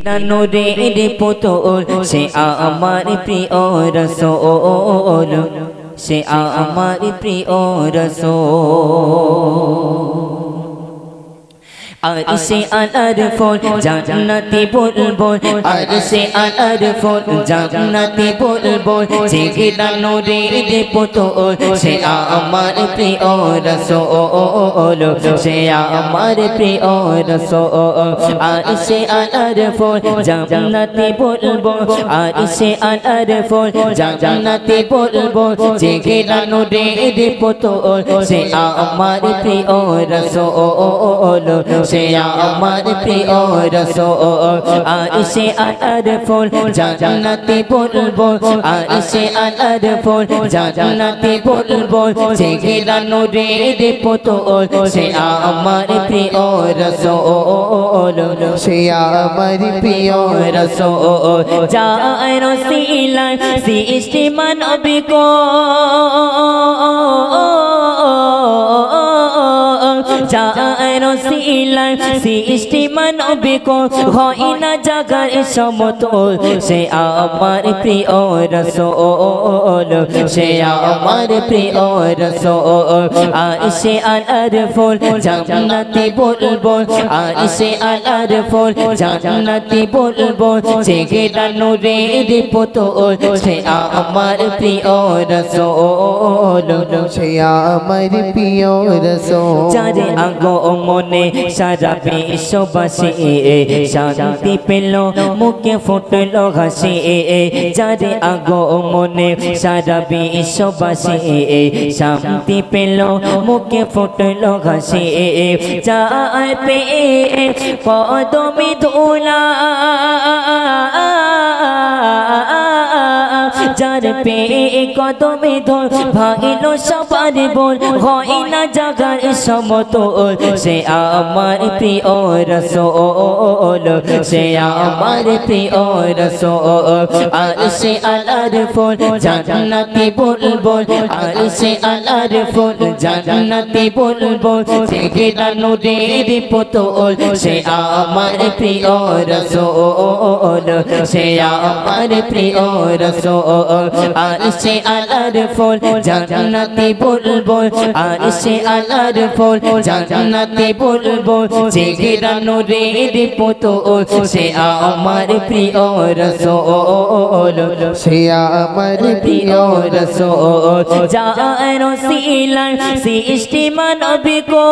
নূরের পুতুল সে আমার প্রিয় রাসূল, সে আমার প্রিয় রাসূল। আরশে আলার ফুল জান্নাতি বুলবুল, আরশে আলার ফুল জান্নাতি বুলবুল, জিগরা নূরের পুতুল সে আমার প্রিয় রাসূল, সে আমার প্রিয় রাসূল। আরশে আলার ফুল জান্নাতি বুলবুল, আরশে আলার ফুল জান্নাতি বুলবুল, জিগরা নূরের পুতুল সে আমার প্রিয় রাসূল, সে আমার প্রিয় রাসূল। আরশে আলার ফুল জান্নাতি বুলবুল, আরশে আলার ফুল জান্নাতি বুলবুল, জিগরা নূরের পুতুল সে আমার প্রিয় রাসূল, সে আমার প্রিয় রাসূল। যায় রসিলায় সৃষ্টি মানবী কো, যায় রসিলায় সৃষ্টি মানবী কো, হয় না জাগার সমতল সে আমার প্রিয় রাসূল, সে আমার প্রিয় রাসূল। আরশে আলার ফুল জান্নাতি বুলবুল, আরশে আলার ফুল জান্নাতি বুলবুল, জিগরা নূরের পুতুল সে আমার প্রিয় রাসূল, সে আমার প্রিয় রাসূল। যারে আগমনে সারা বিশ্ববাসী শান্তি পেল, মুখে ফুটল হাসি, যারে আগমনে সারা বিশ্ববাসী শান্তি পেল, মুখে ফুটল হাসি। যায় পেয়ে কদমে ধুলা, যার পেয়ে কদমে ধর ভাঙিল সবার বল, হয় না জাগার সমতল সে আমার প্রিয় রাসূল, সে আমার প্রিয় রাসূল। আরশে আলার ফুল জান্নাতি বুলবুল, আরশে আলার ফুল জান্নাতি বুলবুল, জিগরা নূরের পুতুল সে আমার প্রিয় রাসূল, সে আমার প্রিয় রাসূল। আরশে আলার ফুল জান্নাতি বুলবুল, আরশে আলার ফুল জান্নাতি বুলবুল, জিগরা নূরের পুতুল সে আমার প্রিয় রাসূল, সে আমার প্রিয় রাসূল। যায় রসিলায় সৃষ্টি মানবী কো,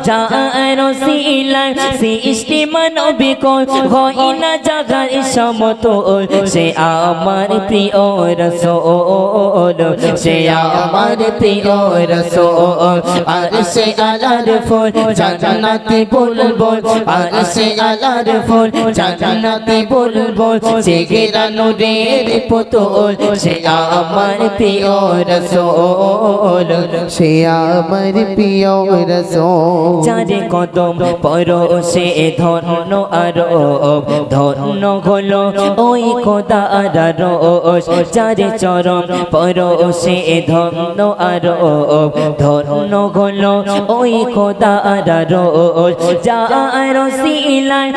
যায় রসিলায় সৃষ্টি মানবী কো, হয় না জাগার সমতল সে আমার প্রিয় রাসূল, সে আমার প্রিয় রাসূল। আরশে আলার ফুল জান্নাতি বুলবুল, আরশে আলার ফুল জান্নাতি বুলবুল, জিগরা নূরের পুতুল সে আমার প্রিয় রাসূল, সে আমার প্রিয় রাসূল। যারে কদম পরশে ধন্য আরব, ধন্য হলো ওই খোদার রোশ, যারে চরণ পরশে ধন্য আরব, ধন্য হলো ওই খোদার রোশ। যায় রসিলায়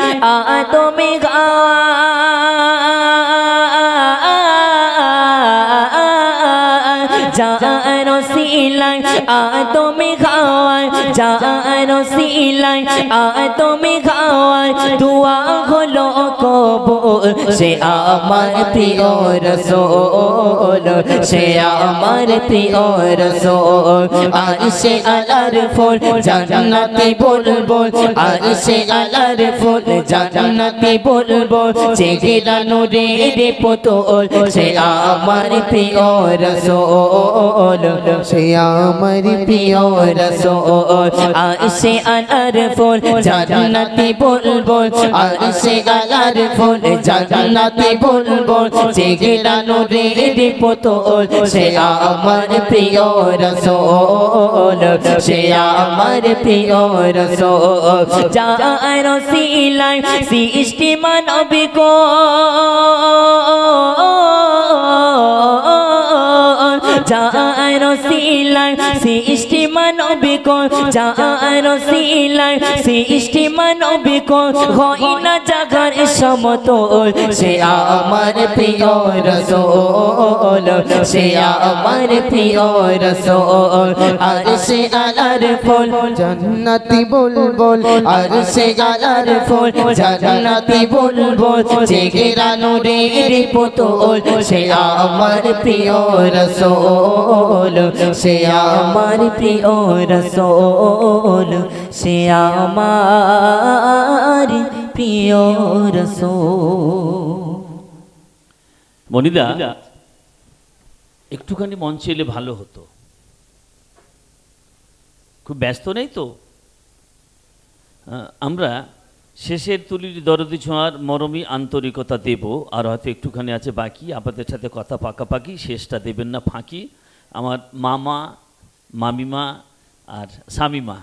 আদমে যায় রসিলায় আদমে খাওয়ায়, যায় রসিলায় আদমে খাওয়ায়, দুয়া হলো কবুল সে আমার প্রিয় রাসূল, সে আমার প্রিয় রাসূল। আরশে আলার ফুল জান্নাতি বুলবুল, আরশে আলার ফুল জান্নাতি বুলবুল, জিগরা নূরের পুতুল সে আমার প্রিয় রাসূল, সে আমার প্রিয় রাসূল। আরশে আলার ফুল জান্নাতি বুলবুল, আরশে আলার ফুল জান্নাতি বুলবুল, জিগরা নূরের পুতুল সে আমার প্রিয় রাসূল, সে আমার প্রিয় রাসূল। যায় রসিলায় সৃষ্টি মানবী কো, যার ওসিলায় সৃষ্টি মানবে কোন, যার ওসিলায় সৃষ্টি মানবে কোন, হয় না জাগার সমতল, সে আমার প্রিয় রাসূল, সে আমার প্রিয় রাসূল। আরশে আলার ফুল জান্নাতি বুলবুল আরশে আলার ফুল জান্নাতি বুলবুল, জেগেরা নূরের পুতুল, সে আমার প্রিয় রাসূল, সে আমার প্রিয় রাসূল, সে আমার প্রিয় রাসূল। মনিদা একটুখানি মঞ্চে এলে ভালো হতো, খুব ব্যস্ত নেই তো? আমরা শেষের তুলির দরদি ছোঁয়ার মরমী আন্তরিকতা দেব, আর হয়তো একটুখানি আছে বাকি, আপনাদের সাথে কথা পাকাপাকি, শেষটা দেবেন না ফাঁকি। আমার মামা, মামিমা আর শামিমা